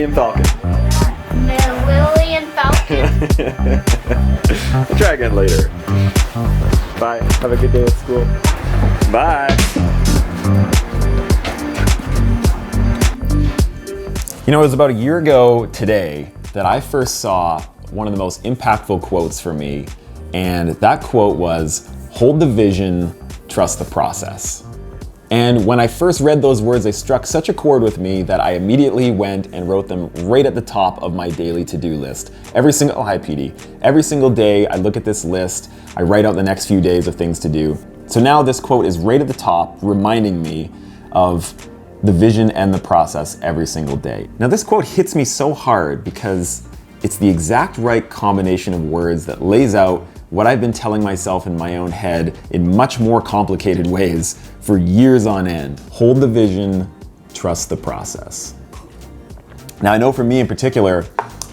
Millennium Falcon. Millennium Falcon. We'll try again later. Bye. Have a good day at school. Bye. You know, it was about a year ago today that I first saw one of the most impactful quotes for me, and that quote was, "Hold the vision, trust the process." And when I first read those words, they struck such a chord with me that I immediately went and wrote them right at the top of my daily to-do list. Every single day I look at this list, I write out the next few days of things to do. So now this quote is right at the top, reminding me of the vision and the process every single day. Now this quote hits me so hard because it's the exact right combination of words that lays out what I've been telling myself in my own head in much more complicated ways for years on end. Hold the vision, trust the process. Now I know for me in particular,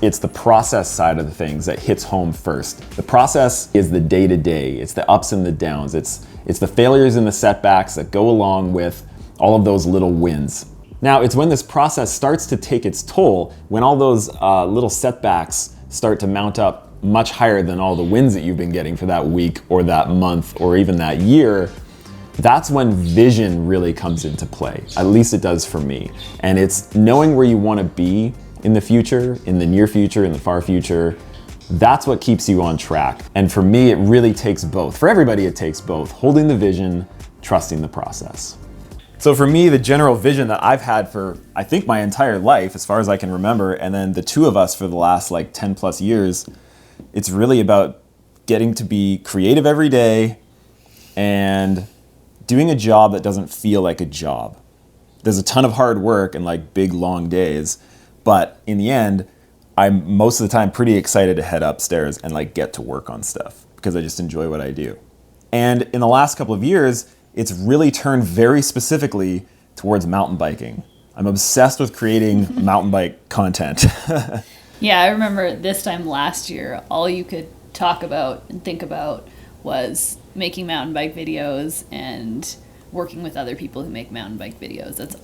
it's the process side of the things that hits home first. The process is the day-to-day, it's the ups and the downs, it's the failures and the setbacks that go along with all of those little wins. Now, it's when this process starts to take its toll, when all those little setbacks start to mount up much higher than all the wins that you've been getting for that week or that month or even that year, that's when vision really comes into play. At least it does for me. And it's knowing where you want to be in the future, in the near future, in the far future. That's what keeps you on track. And for me, it really takes both. For everybody, it takes both. Holding the vision, trusting the process. So for me, the general vision that I've had for, I think, my entire life, as far as I can remember, and then the two of us for the last 10 plus years, it's really about getting to be creative every day and doing a job that doesn't feel like a job. There's a ton of hard work and big, long days, but in the end, I'm most of the time pretty excited to head upstairs and get to work on stuff because I just enjoy what I do. And in the last couple of years, it's really turned very specifically towards mountain biking. I'm obsessed with creating mountain bike content. Yeah, I remember this time last year, all you could talk about and think about was making mountain bike videos and working with other people who make mountain bike videos. That's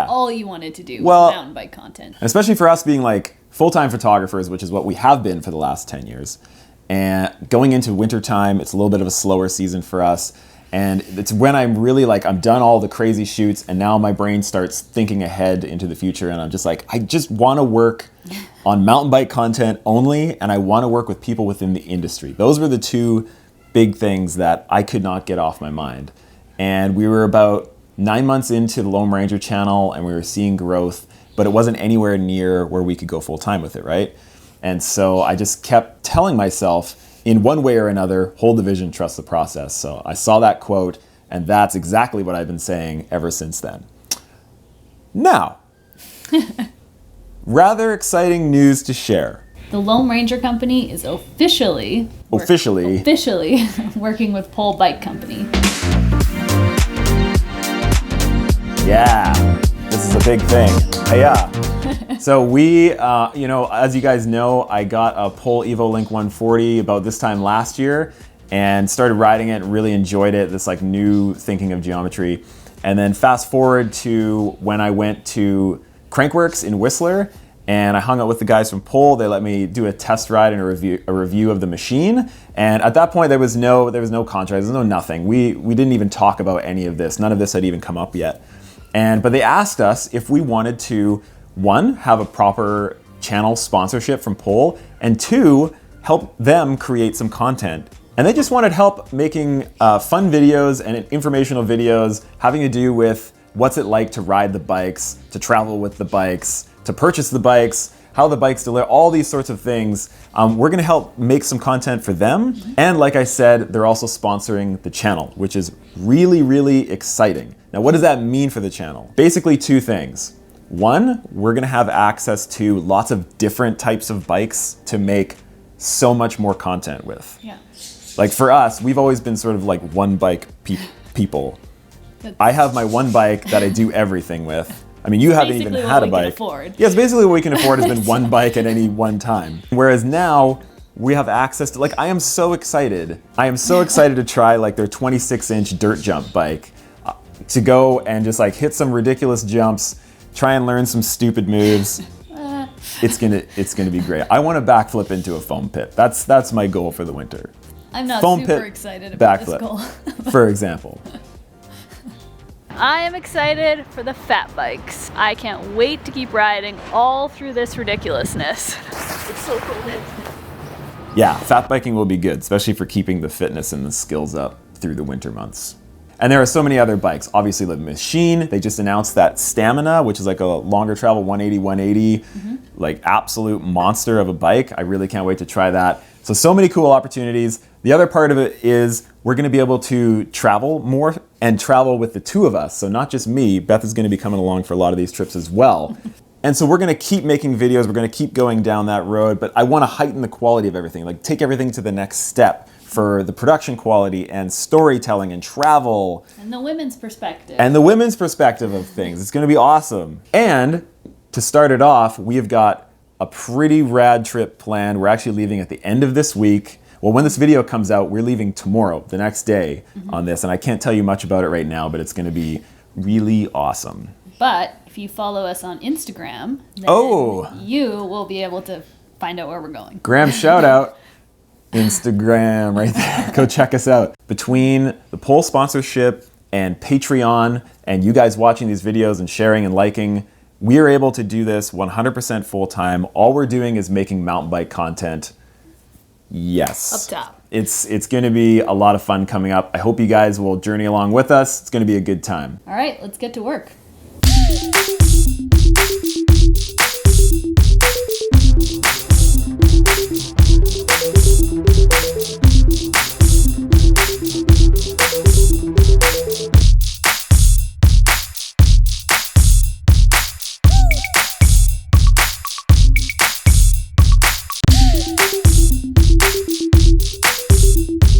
all you wanted to do was mountain bike content. Especially for us being full-time photographers, which is what we have been for the last 10 years. And going into wintertime, it's a little bit of a slower season for us. And it's when I'm really I'm done all the crazy shoots and now my brain starts thinking ahead into the future and I'm just I just want to work on mountain bike content only, and I want to work with people within the industry. Those were the two big things that I could not get off my mind. And we were about 9 months into the Lone Ranger channel and we were seeing growth, but it wasn't anywhere near where we could go full time with it, right? And so I just kept telling myself, in one way or another, hold the vision, trust the process. So I saw that quote, and that's exactly what I've been saying ever since then. Now, rather exciting news to share. The Lone Ranger Company is officially working with Pole Bike Company. Yeah, this is a big thing. Hey-ya. So we, as you guys know, I got a Pole Evo Link 140 about this time last year and started riding it, really enjoyed it, this new thinking of geometry. And then fast forward to when I went to Crankworx in Whistler and I hung out with the guys from Pole. They let me do a test ride and a review of the machine. And at that point, there was no contract, there was no nothing. We didn't even talk about any of this. None of this had even come up yet. But they asked us if we wanted to, one, have a proper channel sponsorship from Pole, and two, help them create some content. And they just wanted help making fun videos and informational videos having to do with what's it like to ride the bikes, to travel with the bikes, to purchase the bikes, how the bikes deliver, all these sorts of things. We're gonna help make some content for them. And like I said, they're also sponsoring the channel, which is really, really exciting. Now, what does that mean for the channel? Basically two things. One, we're gonna have access to lots of different types of bikes to make so much more content with. Yeah. For us, we've always been sort of one bike people. I have my one bike that I do everything with. I mean, you haven't even had a bike. Yeah, it's basically what we can afford has been one bike at any one time. Whereas now, we have access to, I am so excited. I am so excited to try their 26-inch dirt jump bike to go and just hit some ridiculous jumps, try and learn some stupid moves. It's gonna be great. I want to backflip into a foam pit. That's my goal for the winter. I'm not Foam super pit, excited about this backflip, goal. for example. I am excited for the fat bikes. I can't wait to keep riding all through this ridiculousness. It's so cool. Yeah, fat biking will be good, especially for keeping the fitness and the skills up through the winter months. And there are so many other bikes. Obviously, the Machine, they just announced that Stamina, which is like a longer travel 180, like absolute monster of a bike. I really can't wait to try that. So many cool opportunities. The other part of it is we're gonna be able to travel more and travel with the two of us. So not just me, Beth is gonna be coming along for a lot of these trips as well. And so we're gonna keep making videos, we're gonna keep going down that road, but I wanna heighten the quality of everything, like take everything to the next step for the production quality and storytelling and travel. And the women's perspective. And the women's perspective of things. It's gonna be awesome. And to start it off, we have got a pretty rad trip planned. We're actually leaving at the end of this week. Well, when this video comes out, we're leaving tomorrow, the next day on this. And I can't tell you much about it right now, but it's gonna be really awesome. But if you follow us on Instagram, then you will be able to find out where we're going. Graham, shout out. Instagram right there. Go check us out. Between the poll sponsorship and Patreon and you guys watching these videos and sharing and liking, we are able to do this 100% full time. All we're doing is making mountain bike content. Yes. Up top. It's going to be a lot of fun coming up. I hope you guys will journey along with us. It's going to be a good time. All right, let's get to work.